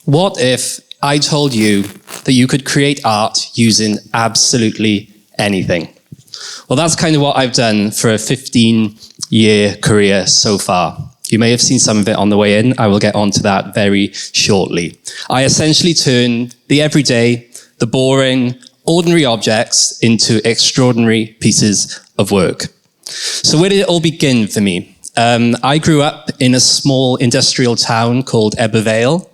What if I told you that you could create art using absolutely anything? Well, that's kind of what I've done for a 15-year career so far. You may have seen some of it on the way in. I will get onto that very shortly. I essentially turn the everyday, the boring, ordinary objects into extraordinary pieces of work. So where did it all begin for me? I grew up in a small industrial town called Ebervale,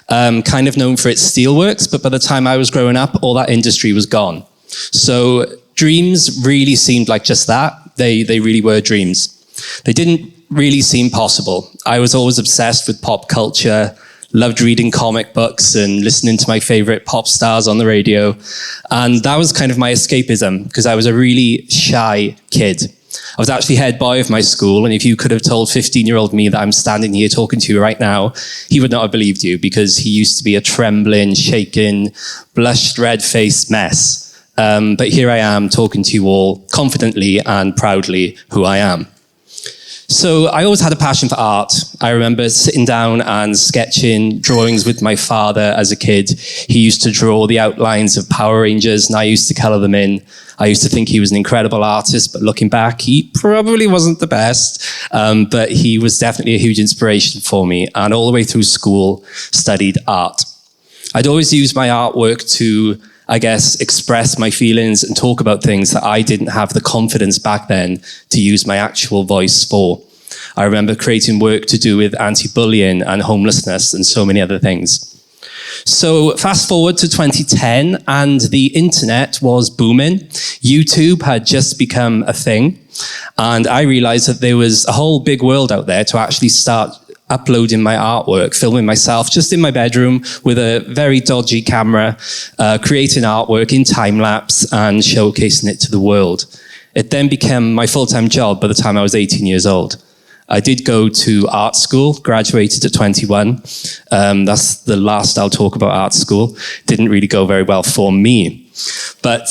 kind of known for its steelworks, but by the time I was growing up, all that industry was gone. So dreams really seemed like just that. They really were dreams. They didn't really seem possible. I was always obsessed with pop culture, loved reading comic books and listening to my favorite pop stars on the radio. And that was kind of my escapism, because I was a really shy kid. I was actually head boy of my school, and if you could have told 15-year-old me that I'm standing here talking to you right now, he would not have believed you, because he used to be a trembling, shaking, blushed, red-faced mess. But here I am talking to you all confidently and proudly who I am. So I always had a passion for art. I remember sitting down and sketching drawings with my father as a kid. He used to draw the outlines of Power Rangers, and I used to color them in. I used to think he was an incredible artist, but looking back, he probably wasn't the best. But he was definitely a huge inspiration for me. And all the way through school, studied art. I'd always use my artwork to, I guess, express my feelings and talk about things that I didn't have the confidence back then to use my actual voice for. I remember creating work to do with anti-bullying and homelessness and so many other things. So fast forward to 2010 and the internet was booming. YouTube had just become a thing. And I realized that there was a whole big world out there to actually start uploading my artwork, filming myself just in my bedroom with a very dodgy camera, creating artwork in time-lapse and showcasing it to the world. It then became my full-time job by the time I was 18 years old. I did go to art school, graduated at 21. That's the last I'll talk about art school. Didn't really go very well for me. But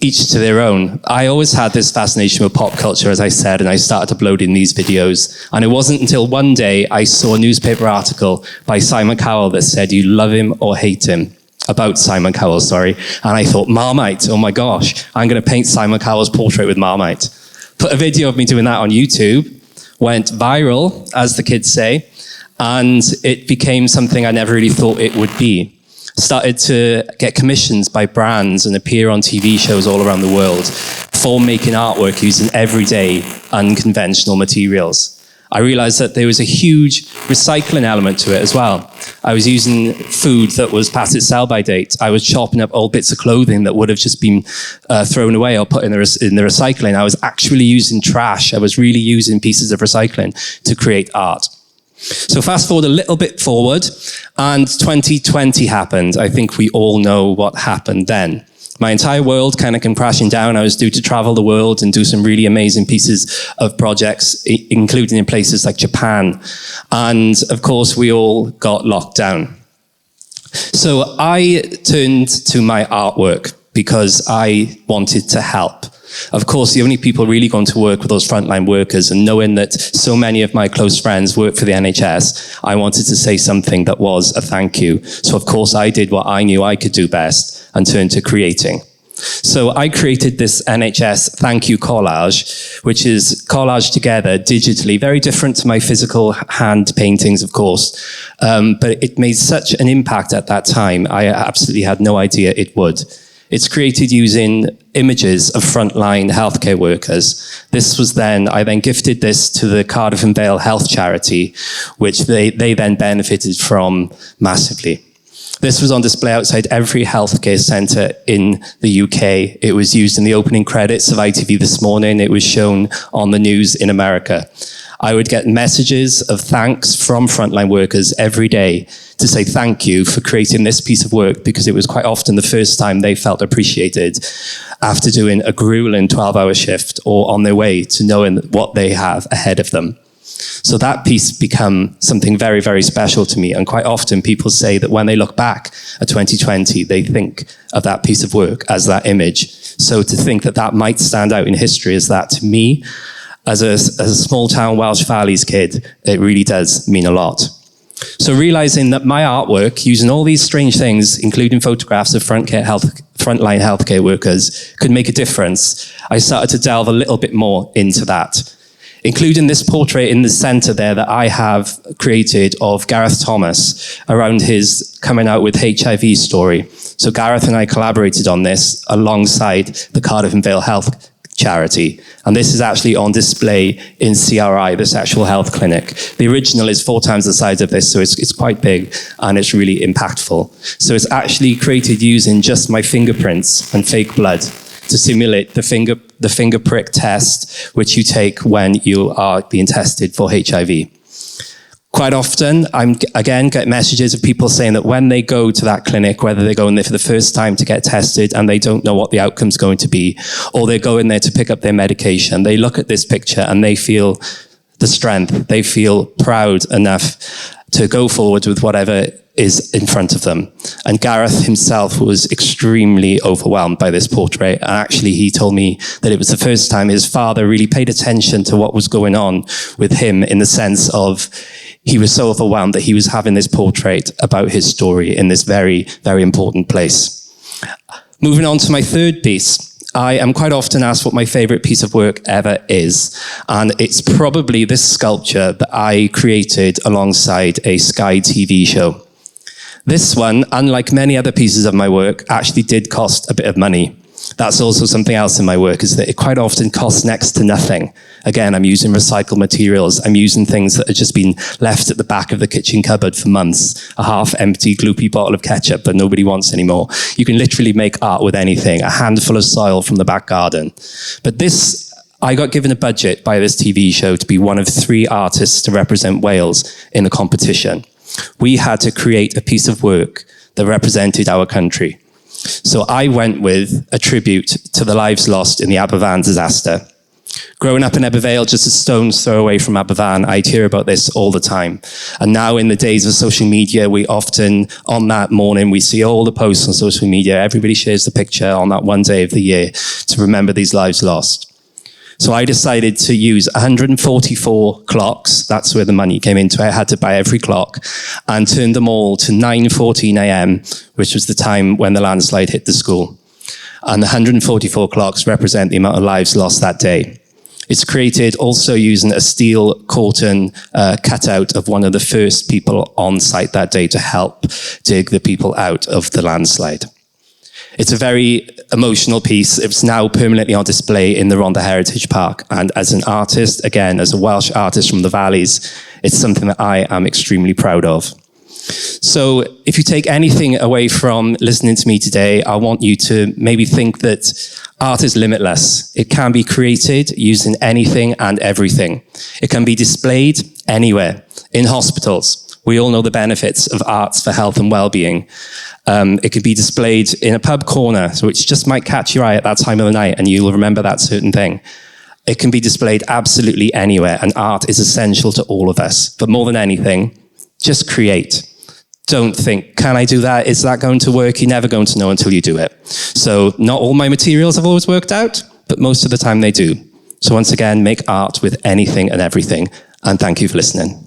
each to their own. I always had this fascination with pop culture, as I said, and I started uploading these videos. And it wasn't until one day I saw a newspaper article by Simon Cowell that said, "You love him or hate him." About Simon Cowell, sorry. And I thought, Marmite, oh my gosh, I'm going to paint Simon Cowell's portrait with Marmite. Put a video of me doing that on YouTube. Went viral, as the kids say, and it became something I never really thought it would be. Started to get commissions by brands and appear on TV shows all around the world for making artwork using everyday, unconventional materials. I realized that there was a huge recycling element to it as well. I was using food that was past its sell-by date. I was chopping up old bits of clothing that would have just been thrown away or put in the recycling. I was actually using trash. I was really using pieces of recycling to create art. So fast forward a little bit forward, and 2020 happened. I think we all know what happened then. My entire world kind of came crashing down. I was due to travel the world and do some really amazing pieces of projects, including in places like Japan. And of course, we all got locked down. So I turned to my artwork because I wanted to help. Of course, the only people really going to work with those frontline workers, and knowing that so many of my close friends work for the NHS, I wanted to say something that was a thank you. So of course I did what I knew I could do best and turned to creating. So I created this NHS thank you collage, which is collaged together digitally, very different to my physical hand paintings, of course. But it made such an impact at that time, I absolutely had no idea it would. It's created using images of frontline healthcare workers. I then gifted this to the Cardiff and Vale Health Charity, which they then benefited from massively. This was on display outside every healthcare centre in the UK. It was used in the opening credits of ITV This Morning. It was shown on the news in America. I would get messages of thanks from frontline workers every day to say thank you for creating this piece of work, because it was quite often the first time they felt appreciated after doing a grueling 12-hour shift or on their way to knowing what they have ahead of them. So that piece became something very, very special to me. And quite often people say that when they look back at 2020, they think of that piece of work as that image. So to think that that might stand out in history as that, to me, as a small town Welsh Valleys kid, it really does mean a lot. So realizing that my artwork, using all these strange things, including photographs of frontline healthcare workers, could make a difference, I started to delve a little bit more into that, including this portrait in the center there that I have created of Gareth Thomas around his coming out with HIV story. So Gareth and I collaborated on this alongside the Cardiff and Vale Health charity. And this is actually on display in CRI, the Sexual Health Clinic. The original is 4 times the size of this, so it's quite big and it's really impactful. So it's actually created using just my fingerprints and fake blood to simulate the finger prick test, which you take when you are being tested for HIV. Quite often, I get messages of people saying that when they go to that clinic, whether they go in there for the first time to get tested and they don't know what the outcome's going to be, or they go in there to pick up their medication, they look at this picture and they feel the strength. They feel proud enough to go forward with whatever is in front of them. And Gareth himself was extremely overwhelmed by this portrait. And actually, he told me that it was the first time his father really paid attention to what was going on with him, in the sense of he was so overwhelmed that he was having this portrait about his story in this very, very important place. Moving on to my third piece. I am quite often asked what my favorite piece of work ever is. And it's probably this sculpture that I created alongside a Sky TV show. This one, unlike many other pieces of my work, actually did cost a bit of money. That's also something else in my work, is that it quite often costs next to nothing. Again, I'm using recycled materials. I'm using things that have just been left at the back of the kitchen cupboard for months. A half-empty, gloopy bottle of ketchup that nobody wants anymore. You can literally make art with anything. A handful of soil from the back garden. But this, I got given a budget by this TV show to be one of 3 artists to represent Wales in the competition. We had to create a piece of work that represented our country. So I went with a tribute to the lives lost in the Aberfan disaster. Growing up in Ebervale, just a stone's throw away from Aberfan, I'd hear about this all the time. And now in the days of social media, we often, on that morning, we see all the posts on social media. Everybody shares the picture on that one day of the year to remember these lives lost. So I decided to use 144 clocks. That's where the money came into it. I had to buy every clock and turn them all to 9:14 a.m., which was the time when the landslide hit the school. And the 144 clocks represent the amount of lives lost that day. It's created also using a steel corten cutout of one of the first people on site that day to help dig the people out of the landslide. It's a very emotional piece. It's now permanently on display in the Rhondda Heritage Park. And as an artist, again, as a Welsh artist from the valleys, it's something that I am extremely proud of. So if you take anything away from listening to me today, I want you to maybe think that art is limitless. It can be created using anything and everything. It can be displayed anywhere, in hospitals. We all know the benefits of arts for health and well-being. It can be displayed in a pub corner, which just might catch your eye at that time of the night and you'll remember that certain thing. It can be displayed absolutely anywhere, and art is essential to all of us. But more than anything, just create. Don't think, can I do that? Is that going to work? You're never going to know until you do it. So not all my materials have always worked out, but most of the time they do. So once again, make art with anything and everything. And thank you for listening.